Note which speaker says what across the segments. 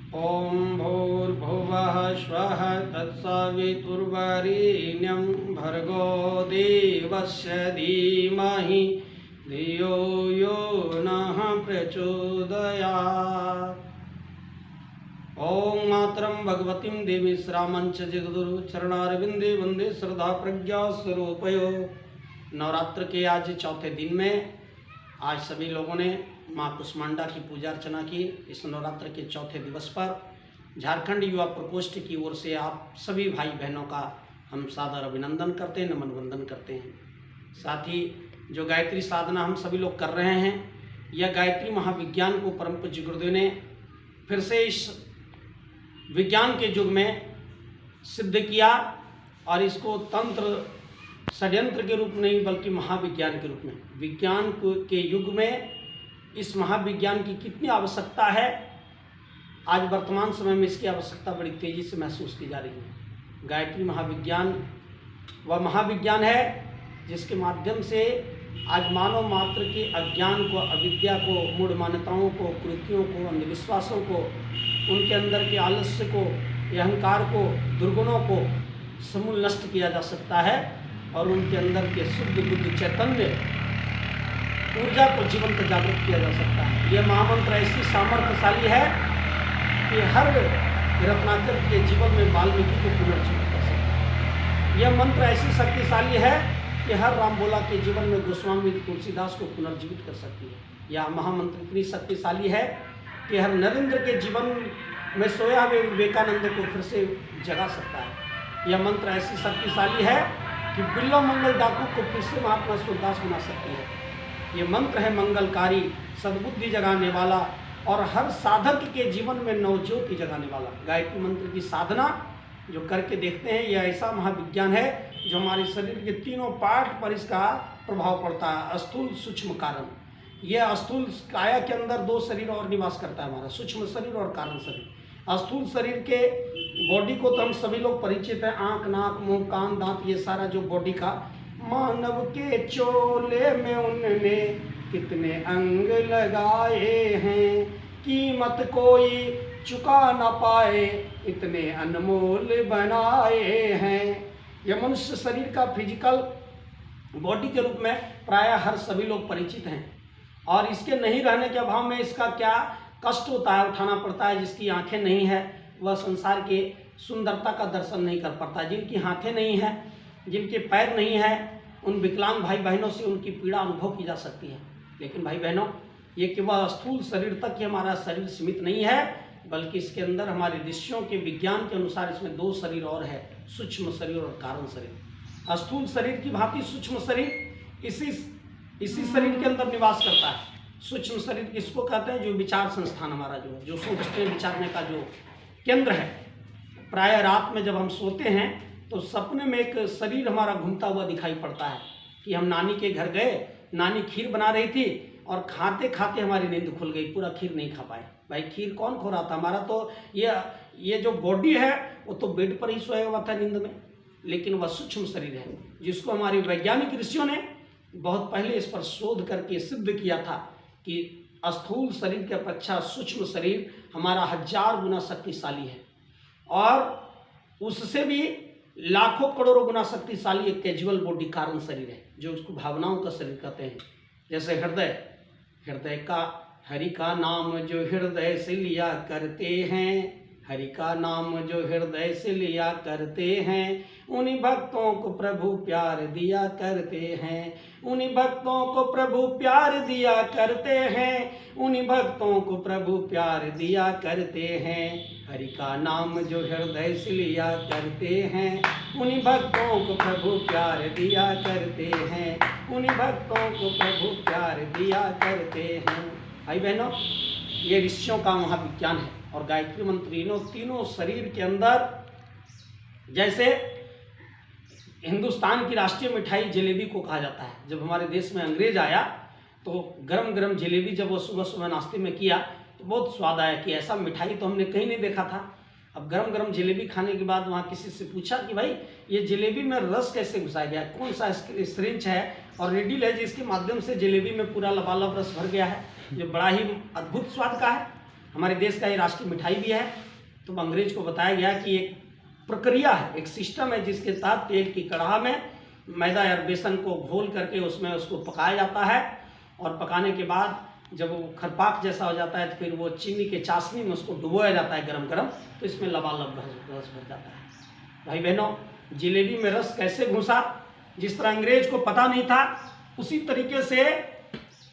Speaker 1: ओम भूर्भुवः स्वः तत्सवितुर्वरेण्यं भर्गो देवस्य धीमहि धियो यो नः प्रचोदयात्। ओम मातरं भगवतीं देवी श्रामंच जगदुरु चरणारविंदे वंदे श्रद्धा प्रज्ञा स्वरूपयो। नवरात्र के आज चौथे दिन में आज सभी लोगों ने माँ कुष्मांडा की पूजा अर्चना की। इस नवरात्र के चौथे दिवस पर झारखंड युवा प्रकोष्ठ की ओर से आप सभी भाई बहनों का हम सादर अभिनंदन करते हैं, नमन वंदन करते हैं। साथ ही जो गायत्री साधना हम सभी लोग कर रहे हैं, यह गायत्री महाविज्ञान को परम पूज्य गुरुदेव ने फिर से इस विज्ञान के युग में सिद्ध किया और इसको तंत्र षड्यंत्र के रूप नहीं बल्कि महाविज्ञान के रूप में, विज्ञान के युग में इस महाविज्ञान की कितनी आवश्यकता है, आज वर्तमान समय में इसकी आवश्यकता बड़ी तेजी से महसूस की जा रही है। गायत्री महाविज्ञान वह महाविज्ञान है जिसके माध्यम से आज मानव मात्र के अज्ञान को, अविद्या को, मूढ़ मान्यताओं को, कुरीतियों को, अंधविश्वासों को, उनके अंदर के आलस्य को, अहंकार को, दुर्गुणों को समूल नष्ट किया जा सकता है और उनके अंदर के शुद्ध बुद्ध चैतन्य ऊर्जा को जीवंत जागृत किया जा सकता है। यह महामंत्र ऐसी सामर्थ्यशाली है कि हर रत्नाकर के जीवन में वाल्मीकि को पुनर्जीवित कर सकता है। यह मंत्र ऐसी शक्तिशाली है कि हर रामबोला के जीवन में गोस्वामी तुलसीदास को पुनर्जीवित कर सकती है। यह महामंत्र इतनी शक्तिशाली है कि हर नरेंद्र के जीवन में सोया हुए विवेकानंद को फिर से जगा सकता है। यह मंत्र ऐसी शक्तिशाली है कि बिल्लो मंगल डाकू को फिर से महात्मा सूरदास बना सकती है। ये मंत्र है मंगलकारी, सद्बुद्धि जगाने वाला और हर साधक के जीवन में नवज्योति जगाने वाला। गायत्री मंत्र की साधना जो करके देखते हैं, यह ऐसा महाविज्ञान है जो हमारे शरीर के तीनों पार्ट पर इसका प्रभाव पड़ता है। स्थूल सूक्ष्म कारण, यह स्थूल काया के अंदर दो शरीर और निवास करता है, हमारा सूक्ष्म शरीर और कारण शरीर। स्थूल शरीर के बॉडी को तो हम सभी लोग परिचित हैं, आँख, नाक, मुंह, कान, दांत, ये सारा जो बॉडी का। मानव के चोले में उनने कितने अंग लगाए हैं, कीमत कोई चुका न पाए, इतने अनमोल बनाए हैं। यह मनुष्य शरीर का फिजिकल बॉडी के रूप में प्रायः हर सभी लोग परिचित हैं और इसके नहीं रहने के अभाव में इसका क्या कष्ट होता है, उठाना पड़ता है। जिसकी आंखें नहीं है वह संसार के सुंदरता का दर्शन नहीं कर पाता। जिनकी हाथें नहीं है, जिनके पैर नहीं है, उन विकलांग भाई बहनों से उनकी पीड़ा अनुभव की जा सकती है। लेकिन भाई बहनों, ये केवल स्थूल शरीर तक ही हमारा शरीर सीमित नहीं है, बल्कि इसके अंदर हमारे ऋषियों के विज्ञान के अनुसार इसमें दो शरीर और है, सूक्ष्म शरीर और कारण शरीर। स्थूल शरीर की भांति सूक्ष्म शरीर इसी शरीर के अंदर निवास करता है। सूक्ष्म शरीर किसको कहते हैं? जो विचार संस्थान हमारा जो सोचते विचारने का जो केंद्र है। प्राय रात में जब हम सोते हैं तो सपने में एक शरीर हमारा घूमता हुआ दिखाई पड़ता है कि हम नानी के घर गए, नानी खीर बना रही थी और खाते खाते हमारी नींद खुल गई, पूरा खीर नहीं खा पाए। भाई खीर कौन खो रहा था? हमारा तो ये जो बॉडी है वो तो बेड पर ही सोया हुआ था नींद में, लेकिन वह सूक्ष्म शरीर है जिसको हमारे वैज्ञानिक ऋषियों ने बहुत पहले इस पर शोध करके सिद्ध किया था कि स्थूल शरीर के अपेक्षा सूक्ष्म शरीर हमारा 1000 गुना शक्तिशाली है और उससे भी लाखों करोड़ों गुना शक्तिशाली एक कैजुअल बॉडी कारण शरीर है, जो उसको भावनाओं का शरीर कहते हैं। जैसे हृदय का हरि का नाम जो हृदय से लिया करते हैं, हरि का नाम जो हृदय से लिया करते हैं, उन्हीं भक्तों को प्रभु प्यार दिया करते हैं, उन्हीं भक्तों को प्रभु प्यार दिया करते हैं, उन्हीं भक्तों को प्रभु प्यार दिया करते हैं। हरि का नाम जो हृदय से लिया करते हैं, उन्हीं भक्तों को प्रभु प्यार दिया करते हैं, उन्हीं भक्तों को प्रभु प्यार दिया करते हैं। भाई बहनों, ये ऋषियों का महाविज्ञान है और गायत्री मंत्र तीनों शरीर के अंदर, जैसे हिंदुस्तान की राष्ट्रीय मिठाई जलेबी को कहा जाता है। जब हमारे देश में अंग्रेज आया तो गरम गरम जलेबी जब वो सुबह सुबह नाश्ते में किया तो बहुत स्वाद आया कि ऐसा मिठाई तो हमने कहीं नहीं देखा था। अब गरम गरम जलेबी खाने के बाद वहाँ किसी से पूछा कि भाई ये जलेबी में रस कैसे घुसाया गया, कौन सा सिरिंज है और रेडिल है जिसके माध्यम से जलेबी में पूरा लबालब रस भर गया है, जो बड़ा ही अद्भुत स्वाद का है। हमारे देश का ये राष्ट्रीय मिठाई भी है। तो अंग्रेज को बताया गया कि एक प्रक्रिया है, एक सिस्टम है जिसके साथ तेल की कढ़ा में मैदा या बेसन को घोल करके उसमें उसको पकाया जाता है, और पकाने के बाद जब वो खरपाक जैसा हो जाता है तो फिर वो चीनी के चाशनी में उसको डुबोया जाता है गरम गरम, तो इसमें लबालब रस भर जाता है। भाई बहनों, जिलेबी में रस कैसे घुसा, जिस तरह अंग्रेज को पता नहीं था, उसी तरीके से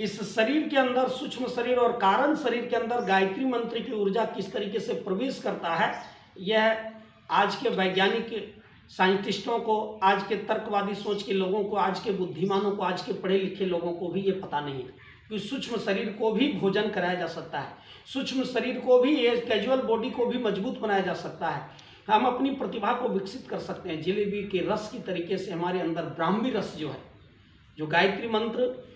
Speaker 1: इस शरीर के अंदर, सूक्ष्म शरीर और कारण शरीर के अंदर गायत्री मंत्र की ऊर्जा किस तरीके से प्रवेश करता है, यह आज के वैज्ञानिक साइंटिस्टों को, आज के तर्कवादी सोच के लोगों को, आज के बुद्धिमानों को, आज के पढ़े लिखे लोगों को भी ये पता नहीं है कि सूक्ष्म शरीर को भी भोजन कराया जा सकता है, सूक्ष्म शरीर को भी, ये कैजुअल बॉडी को भी मजबूत बनाया जा सकता है। हम अपनी प्रतिभा को विकसित कर सकते हैं जिलेबी के रस की तरीके से। हमारे अंदर ब्राह्मी रस जो है, जो गायत्री मंत्र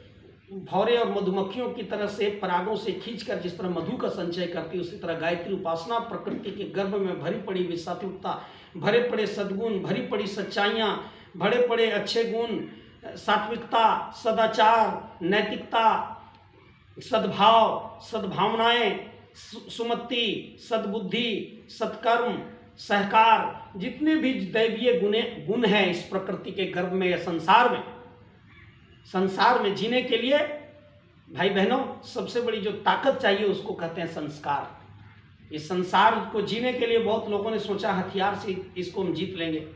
Speaker 1: भौरे और मधुमक्खियों की तरह से परागों से खींचकर जिस तरह मधु का संचय करती है, उसी तरह गायत्री उपासना प्रकृति के गर्भ में भरी पड़ी विसात्विकता, भरे पड़े सद्गुण, भरी पड़ी सच्चाइयाँ, भरे पड़े अच्छे गुण, सात्विकता, सदाचार, नैतिकता, सद्भाव, सद्भावनाएं, सुमति, सद्बुद्धि, सत्कर्म, सहकार, जितने भी दैवीय गुण हैं इस प्रकृति के गर्भ में या संसार में जीने के लिए, भाई बहनों, सबसे बड़ी जो ताकत चाहिए उसको कहते हैं संस्कार। इस संसार को जीने के लिए बहुत लोगों ने सोचा हथियार से इसको हम जीत लेंगे,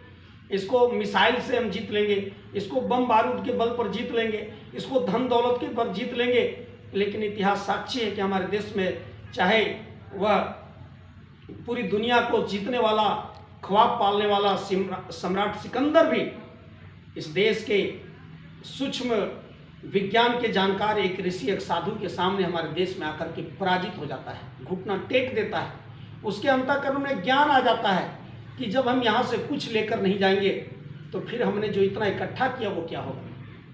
Speaker 1: इसको मिसाइल से हम जीत लेंगे, इसको बम बारूद के बल पर जीत लेंगे, इसको धन दौलत के पर जीत लेंगे। लेकिन इतिहास साक्षी है कि हमारे देश में चाहे वह पूरी दुनिया को जीतने वाला, ख्वाब पालने वाला सम्राट सिकंदर भी इस देश के सूक्ष्म विज्ञान के जानकार एक ऋषि, एक साधु के सामने हमारे देश में आकर के पराजित हो जाता है, घुटना टेक देता है। उसके अंतःकरण में ज्ञान आ जाता है कि जब हम यहाँ से कुछ लेकर नहीं जाएंगे तो फिर हमने जो इतना इकट्ठा किया वो क्या होगा।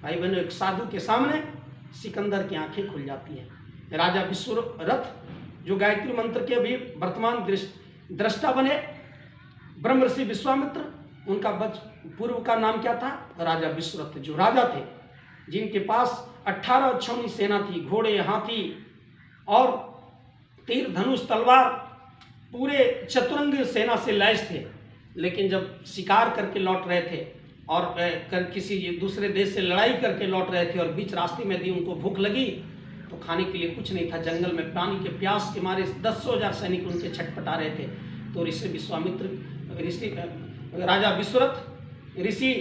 Speaker 1: भाई बहनों, एक साधु के सामने सिकंदर की आंखें खुल जाती हैं। राजा विश्वरथ जो गायत्री मंत्र के भी वर्तमान दृष्टा बने, ब्रह्म ऋषि विश्वामित्र, उनका पूर्व का नाम क्या था? राजा विश्वरथ, जो राजा थे जिनके पास 18 अक्षौणी सेना थी, घोड़े, हाथी और तीर, धनुष, तलवार, पूरे चतुरंग सेना से लैस थे। लेकिन जब शिकार करके लौट रहे थे और किसी दूसरे देश से लड़ाई करके लौट रहे थे और बीच रास्ते में यदि उनको भूख लगी तो खाने के लिए कुछ नहीं था, जंगल में पानी के प्यास के मारे 10,000 सैनिक उनके छटपटा रहे थे। तो ऋषि विश्वामित्र, ऋषि राजा विश्वरथ ऋषि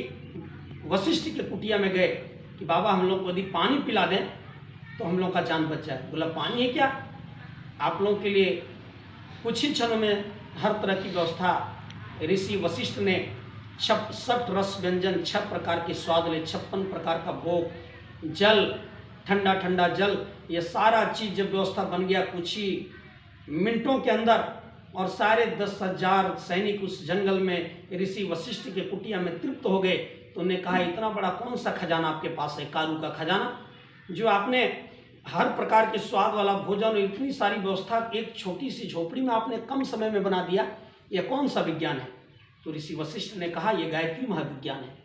Speaker 1: वशिष्ठ के कुटिया में गए कि बाबा हम लोग को यदि पानी पिला दें तो हम लोग का जान बच जाए। बोला पानी है क्या? आप लोगों के लिए कुछ ही क्षणों में हर तरह की व्यवस्था ऋषि वशिष्ठ ने 66 रस व्यंजन, 6 प्रकार के स्वाद ले, 56 प्रकार का भोग, जल, ठंडा ठंडा जल, ये सारा चीज़ जब व्यवस्था बन गया कुछ ही मिनटों के अंदर, और सारे 10,000 सैनिक उस जंगल में ऋषि वशिष्ठ के कुटिया में तृप्त हो गए। तो उन्होंने कहा इतना बड़ा कौन सा खजाना आपके पास है, कारू का खजाना, जो आपने हर प्रकार के स्वाद वाला भोजन और इतनी सारी व्यवस्था एक छोटी सी झोपड़ी में आपने कम समय में बना दिया, यह कौन सा विज्ञान है? तो ऋषि वशिष्ठ ने कहा यह गायत्री महाविज्ञान है,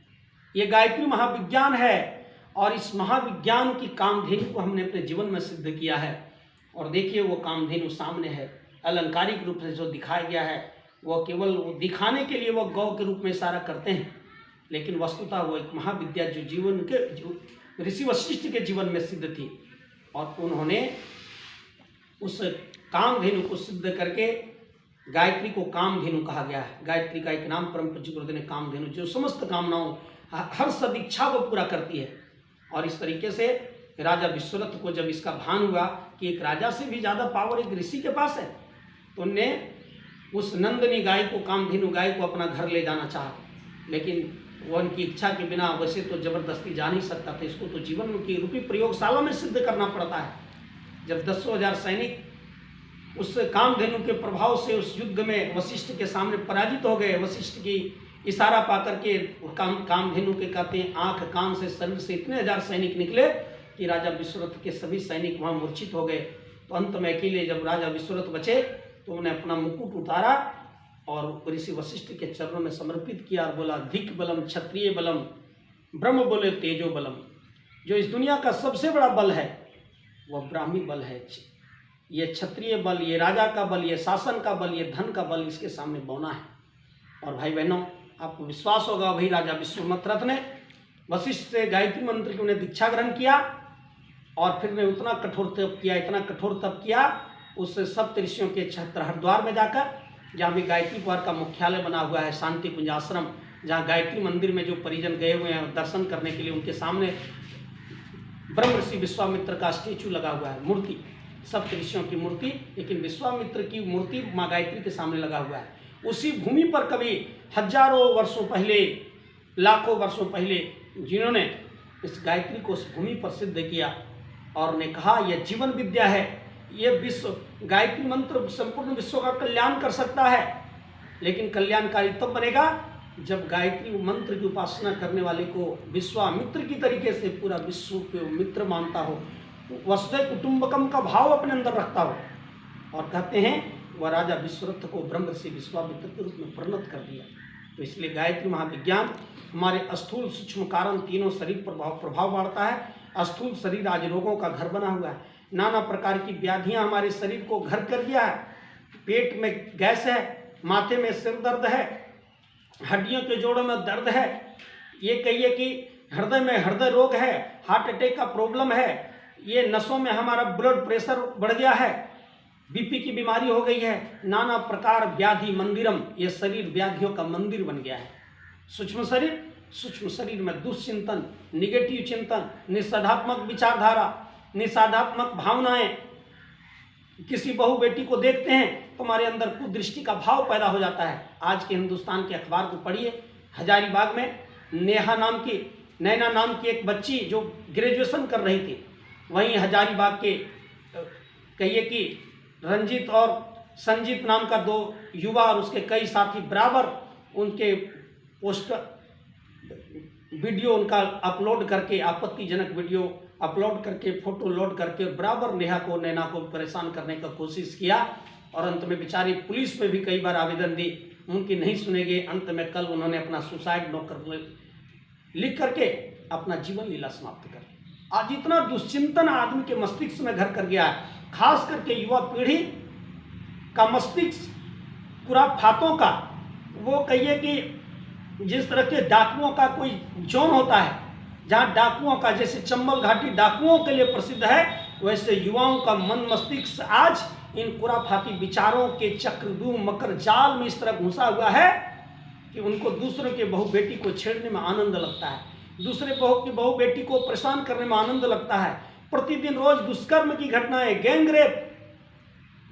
Speaker 1: ये गायत्री महाविज्ञान है। और इस महाविज्ञान की कामधेनु को हमने अपने जीवन में सिद्ध किया है। और देखिए वो कामधेनु सामने है, अलंकारिक रूप से जो दिखाया गया है वो केवल वो दिखाने के लिए वो गौ के रूप में इशारा करते हैं, लेकिन वस्तुतः वो एक महाविद्या जो जीवन के, जो ऋषि वशिष्ठ के जीवन में सिद्ध थी। और उन्होंने उस कामधेनु को सिद्ध करके, गायत्री को कामधेनु कहा गया है। गायत्री का एक नाम परम पूज्य गुरुदेव ने कामधेनु, जो समस्त कामनाओं, हर सदिच्छा को पूरा करती है। और इस तरीके से राजा विश्वरथ को जब इसका भान हुआ कि एक राजा से भी ज़्यादा पावर एक ऋषि के पास है, तो उनने उस नंदनी गाय को, कामधेनु गाय को अपना घर ले जाना चाहा। लेकिन वो उनकी इच्छा के बिना वैसे तो जबरदस्ती जा नहीं सकता था, इसको तो जीवन की रूपी प्रयोगशाला में सिद्ध करना पड़ता है। जब 10,000 सैनिक उस कामधेनु के प्रभाव से उस युद्ध में वशिष्ठ के सामने पराजित हो गए, वशिष्ठ की इशारा पा करके कामधेनु के कहते हैं आंख कान से शरीर से इतने 1000 सैनिक निकले कि राजा विश्वरथ के सभी सैनिक वहाँ मूर्छित हो गए। तो अंत में अकेले जब राजा विश्वरथ बचे तो उन्हें अपना मुकुट उतारा और ऋषि वशिष्ठ के चरणों में समर्पित किया और बोला धिक बलम क्षत्रिय बलम, ब्रह्म बोले तेजो बलम। जो इस दुनिया का सबसे बड़ा बल है वह ब्राह्मी बल है, ये क्षत्रिय बल, ये राजा का बल, ये शासन का बल, ये धन का बल इसके सामने बौना है। और भाई बहनों, आपको विश्वास होगा, वही राजा विश्वामित्र ने वशिष्ठ से गायत्री मंत्र की उन्हें दीक्षा ग्रहण किया और फिर ने उतना कठोर तप किया, इतना कठोर तप किया, उससे सप्त ऋषियों के छत्र हरिद्वार में जाकर, जहाँ भी गायत्री परिवार का मुख्यालय बना हुआ है, शांति कुंज आश्रम, जहाँ गायत्री मंदिर में जो परिजन गए हुए हैं दर्शन करने के लिए, उनके सामने ब्रह्म ऋषि विश्वामित्र का स्टेचू लगा हुआ है, मूर्ति, सप्त ऋषियों की मूर्ति, लेकिन विश्वामित्र की मूर्ति माँ गायत्री के सामने लगा हुआ है। उसी भूमि पर कभी हजारों वर्षों पहले, लाखों वर्षों पहले जिन्होंने इस गायत्री को उस भूमि पर सिद्ध किया और ने कहा यह जीवन विद्या है, ये विश्व गायत्री मंत्र संपूर्ण विश्व का कल्याण कर सकता है, लेकिन कल्याणकारी तब बनेगा जब गायत्री मंत्र की उपासना करने वाले को विश्वामित्र की तरीके से पूरा विश्व को मित्र मानता हो, वसुधैव कुटुंबकम का भाव अपने अंदर रखता हो। और कहते हैं वह राजा विश्वरथ को ब्रह्म ऋषि विश्वामित्र के रूप में परिणत कर दिया। तो इसलिए गायत्री महाविज्ञान हमारे स्थूल सूक्ष्म कारण तीनों शरीर पर प्रभाव बांटता है। स्थूल शरीर आज रोगों का घर बना हुआ है, नाना प्रकार की व्याधियां हमारे शरीर को घर कर दिया है। पेट में गैस है, माथे में सिर दर्द है, हड्डियों के जोड़ों में दर्द है, ये कहिए कि हृदय में हृदय रोग है, हार्ट अटैक का प्रॉब्लम है, ये नसों में हमारा ब्लड प्रेशर बढ़ गया है, बीपी की बीमारी हो गई है, नाना प्रकार व्याधि मंदिरम, ये शरीर व्याधियों का मंदिर बन गया है। सूक्ष्म शरीर में दुश्चिंतन, निगेटिव चिंतन, निषेधात्मक विचारधारा, निषेधात्मक भावनाएं, किसी बहू बेटी को देखते हैं तो हमारे अंदर कुदृष्टि का भाव पैदा हो जाता है। आज के हिंदुस्तान के अखबार को पढ़िए, हजारीबाग में नैना नाम की एक बच्ची जो ग्रेजुएशन कर रही थी, वहीं हजारीबाग के कहिए कि रंजीत और संजीत नाम का दो युवा और उसके कई साथी बराबर उनके पोस्टर वीडियो उनका अपलोड करके, आपत्तिजनक वीडियो अपलोड करके, फोटो लोड करके बराबर नैना को परेशान करने का कोशिश किया और अंत में बेचारी पुलिस में भी कई बार आवेदन दी, उनकी नहीं सुने गए। अंत में कल उन्होंने अपना सुसाइड नोट कर लिख करके अपना जीवन लीला समाप्त कर। आज इतना दुश्चिंतन आदमी के मस्तिष्क में घर कर गया है, खास करके युवा पीढ़ी का मस्तिष्क पूरा फातों का, वो कहिए कि जिस तरह के डाकुओं का कोई जोन होता है, जहाँ डाकुओं का, जैसे चंबल घाटी डाकुओं के लिए प्रसिद्ध है, वैसे युवाओं का मन मस्तिष्क आज इन खुराफाती विचारों के चक्रव्यूह मकर जाल में इस तरह घुसा हुआ है कि उनको दूसरों के बहू बेटी को छेड़ने में आनंद लगता है, दूसरे बहू बेटी को परेशान करने में आनंद लगता है। प्रतिदिन रोज दुष्कर्म की घटनाएं, गैंगरेप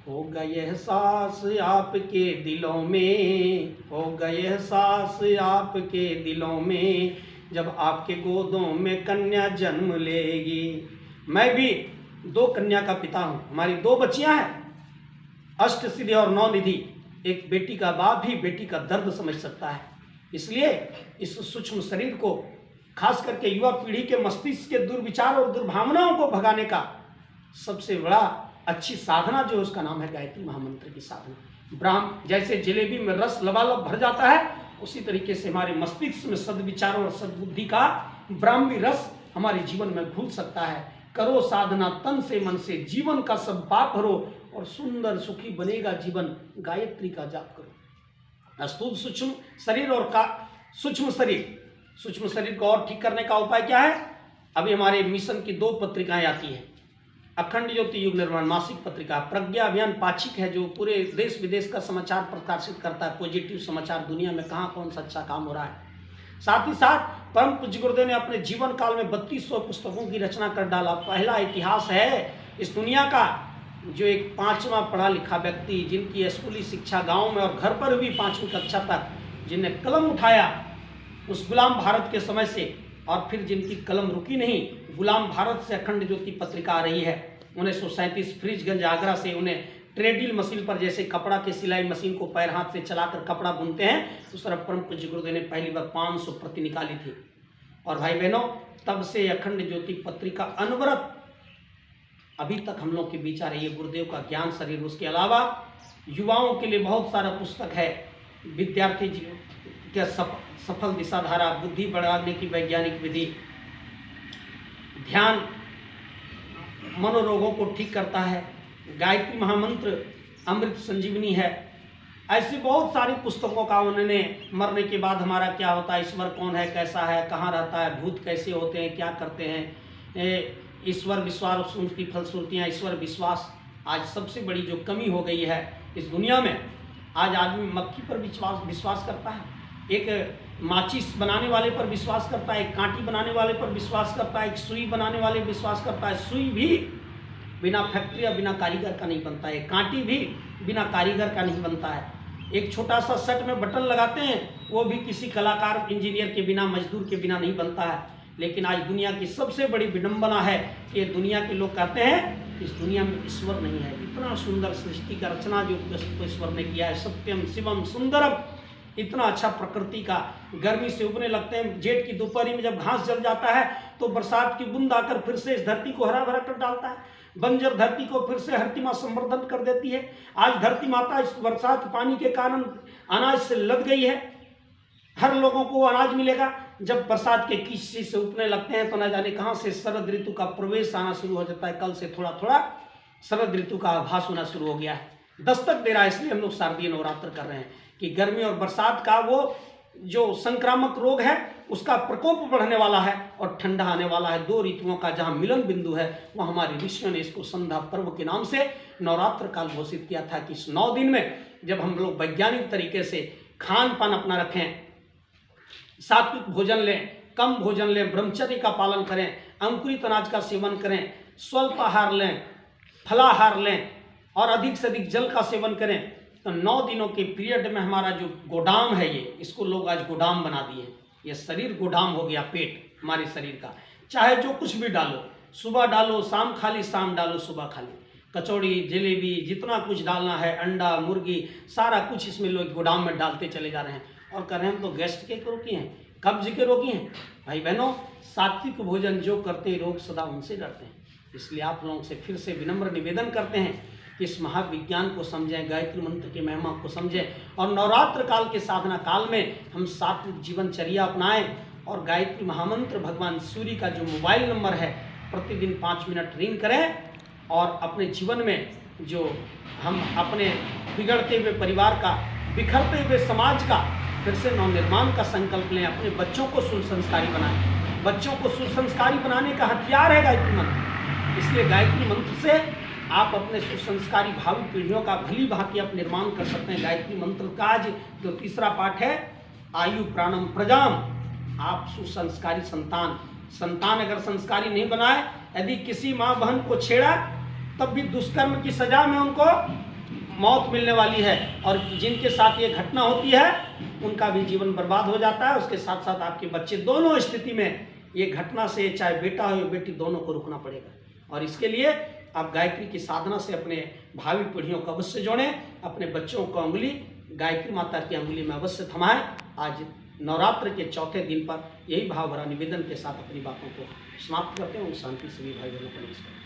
Speaker 1: हो गए एहसास आपके दिलों में, हो गए एहसास आपके दिलों में, जब आपके गोदों में कन्या जन्म लेगी। मैं भी 2 कन्या का पिता हूँ, हमारी 2 बच्चियां हैं, अष्टसिद्धि और 9 निधि। एक बेटी का बाप भी बेटी का दर्द समझ सकता है। इसलिए इस सूक्ष्म शरीर को, खास करके युवा पीढ़ी के मस्तिष्क के दुर्विचार और दुर्भावनाओं को भगाने का सबसे बड़ा अच्छी साधना जो है उसका नाम है गायत्री महामंत्र की साधना। ब्राह्म जैसे जलेबी में रस लबालब भर जाता है, उसी तरीके से हमारे मस्तिष्क में सद्विचारों और सद्बुद्धि का ब्राह्मी रस हमारे जीवन में घुल सकता है। करो साधना तन से मन से, जीवन का सब पाप हरो और सुंदर सुखी बनेगा जीवन, गायत्री का जाप करो। स्थूल सूक्ष्म शरीर और का सूक्ष्म शरीर को और ठीक करने का उपाय क्या है? अभी हमारे मिशन की 2 पत्रिकाएं आती हैं, अखंड ज्योति युग निर्माण मासिक पत्रिका, प्रज्ञा अभियान पाक्षिक है जो पूरे देश विदेश का समाचार प्रकाशित करता है, पॉजिटिव समाचार, दुनिया में कहाँ कौन सा अच्छा काम हो रहा है। साथ ही साथ परम पूज्य गुरुदेव ने अपने जीवन काल में 3200 पुस्तकों की रचना कर डाला। पहला इतिहास है इस दुनिया का जो एक 5वां पढ़ा लिखा व्यक्ति, जिनकी स्कूली शिक्षा गाँव में और घर पर भी 5वीं कक्षा तक, जिन्हें कलम उठाया उस गुलाम भारत के समय से, और फिर जिनकी कलम रुकी नहीं, गुलाम भारत से अखंड ज्योति पत्रिका आ रही है। 1937 फ्रीजगंज आगरा से उन्हें ट्रेडिल मशीन पर, जैसे कपड़ा के सिलाई मशीन को पैर हाथ से चलाकर कपड़ा बुनते हैं, उस तरह परम पूज्य गुरुदेव ने पहली बार 500 प्रति निकाली थी। और भाई बहनों, तब से अखंड ज्योति पत्रिका अनवरत अभी तक हम लोग के बीच आ रही है। गुरुदेव का ज्ञान शरीर, उसके अलावा युवाओं के लिए बहुत सारा पुस्तक है, विद्यार्थी क्या सफल दिशाधारा, बुद्धि बढ़ाने की वैज्ञानिक विधि, ध्यान मनोरोगों को ठीक करता है, गायत्री महामंत्र अमृत संजीवनी है। ऐसी बहुत सारी पुस्तकों का उन्होंने, मरने के बाद हमारा क्या होता है, ईश्वर कौन है, कैसा है, कहाँ रहता है, भूत कैसे होते हैं, क्या करते हैं, ईश्वर विश्वास की फलश्रुतियाँ, ईश्वर विश्वास आज सबसे बड़ी जो कमी हो गई है इस दुनिया में। आज आदमी मक्खी पर विश्वास करता है, एक माचिस बनाने वाले पर विश्वास करता है, एक कांटी बनाने वाले पर विश्वास करता है, एक सुई बनाने वाले विश्वास करता है। सुई भी बिना फैक्ट्री या बिना कारीगर का नहीं बनता है, कांटी भी बिना कारीगर का नहीं बनता है। एक छोटा सा शर्ट में बटन लगाते हैं, वो भी किसी कलाकार इंजीनियर के बिना, मजदूर के बिना नहीं बनता है। लेकिन आज दुनिया की सबसे बड़ी विडंबना है कि दुनिया के लोग कहते हैं इस दुनिया में ईश्वर नहीं है। इतना सुंदर सृष्टि का रचना जो ईश्वर ने किया है, सत्यम शिवम सुंदरम, इतना अच्छा प्रकृति का। गर्मी से उबने लगते हैं, जेठ की दोपहरी में जब घास जल जाता है तो बरसात की बूंद आकर फिर से इस धरती को हरा भरा कर डालता है, बंजर धरती को फिर से धरती माँ संवर्धन कर देती है। आज धरती माता इस बरसात पानी के कारण अनाज से लद गई है, हर लोगों को अनाज मिलेगा। जब बरसात के कीचड़ से उठने लगते हैं तो न जाने कहाँ से शरद ऋतु का प्रवेश आना शुरू हो जाता है। कल से थोड़ा थोड़ा शरद ऋतु का आभास होना शुरू हो गया है, दस्तक दे रहा है। इसलिए हम लोग शारदीय नवरात्र कर रहे हैं कि गर्मी और बरसात का वो जो संक्रामक रोग है उसका प्रकोप बढ़ने वाला है और ठंडा आने वाला है। दो ऋतुओं का जहाँ मिलन बिंदु है वह हमारे ऋषियों ने इसको संध्या पर्व के नाम से नवरात्र काल घोषित किया था कि इस 9 दिन में जब हम लोग वैज्ञानिक तरीके से खान पान अपना रखें, सात्विक भोजन लें, कम भोजन लें, ब्रह्मचर्य का पालन करें, अंकुरित अनाज का सेवन करें, स्वल्प आहार लें, फलाहार लें और अधिक से अधिक जल का सेवन करें, तो 9 दिनों के पीरियड में हमारा जो गोदाम है, ये इसको लोग आज गोदाम बना दिए। ये शरीर गोदाम हो गया, पेट हमारे शरीर का। चाहे जो कुछ भी डालो, सुबह डालो शाम खाली, शाम डालो सुबह खाली, कचौड़ी जलेबी जितना कुछ डालना है, अंडा मुर्गी सारा कुछ इसमें लोग गोदाम में डालते चले जा रहे हैं और कह रहे हैं हम तो गैस के रोगी हैं, कब्ज के रोगी हैं। भाई बहनों, सात्विक भोजन जो करते रोग सदा उनसे डरते हैं। इसलिए आप लोगों से फिर से विनम्र निवेदन करते हैं कि इस महाविज्ञान को समझें, गायत्री मंत्र की महिमा को समझें और नवरात्र काल के साधना काल में हम सात्विक जीवनचर्या अपनाएं और गायत्री महामंत्र भगवान सूर्य का जो मोबाइल नंबर है प्रतिदिन 5 मिनट रिंग करें और अपने जीवन में जो हम अपने बिगड़ते हुए परिवार का, बिखरते हुए समाज का फिर से नवनिर्माण का संकल्प लें। अपने बच्चों को सुसंस्कारी बनाएं। बच्चों को सुसंस्कारी बनाने का हथियार है गायत्री मंत्र। इसलिए गायत्री मंत्र से आप अपने सुसंस्कारी भावी पीढ़ियों का भली भांति आप निर्माण कर सकते हैं। गायत्री मंत्र का आज जो तीसरा पाठ है, आयु प्राणम प्रजाम, आप सुसंस्कारी संतान अगर संस्कारी नहीं बनाए, यदि किसी माँ बहन को छेड़ा तब भी दुष्कर्म की सजा में उनको मौत मिलने वाली है और जिनके साथ ये घटना होती है उनका भी जीवन बर्बाद हो जाता है। उसके साथ साथ आपके बच्चे, दोनों स्थिति में ये घटना से चाहे बेटा हो या बेटी दोनों को रुकना पड़ेगा। और इसके लिए आप गायत्री की साधना से अपने भावी पीढ़ियों को अवश्य जोड़ें। अपने बच्चों को अंगुली गायत्री माता की अंगुली में अवश्य थमाएं। आज नवरात्र के चौथे दिन पर यही भाव भरा निवेदन के साथ अपनी बातों को समाप्त करते हैं। शांति से भी भाई बहनों को नमस्कार।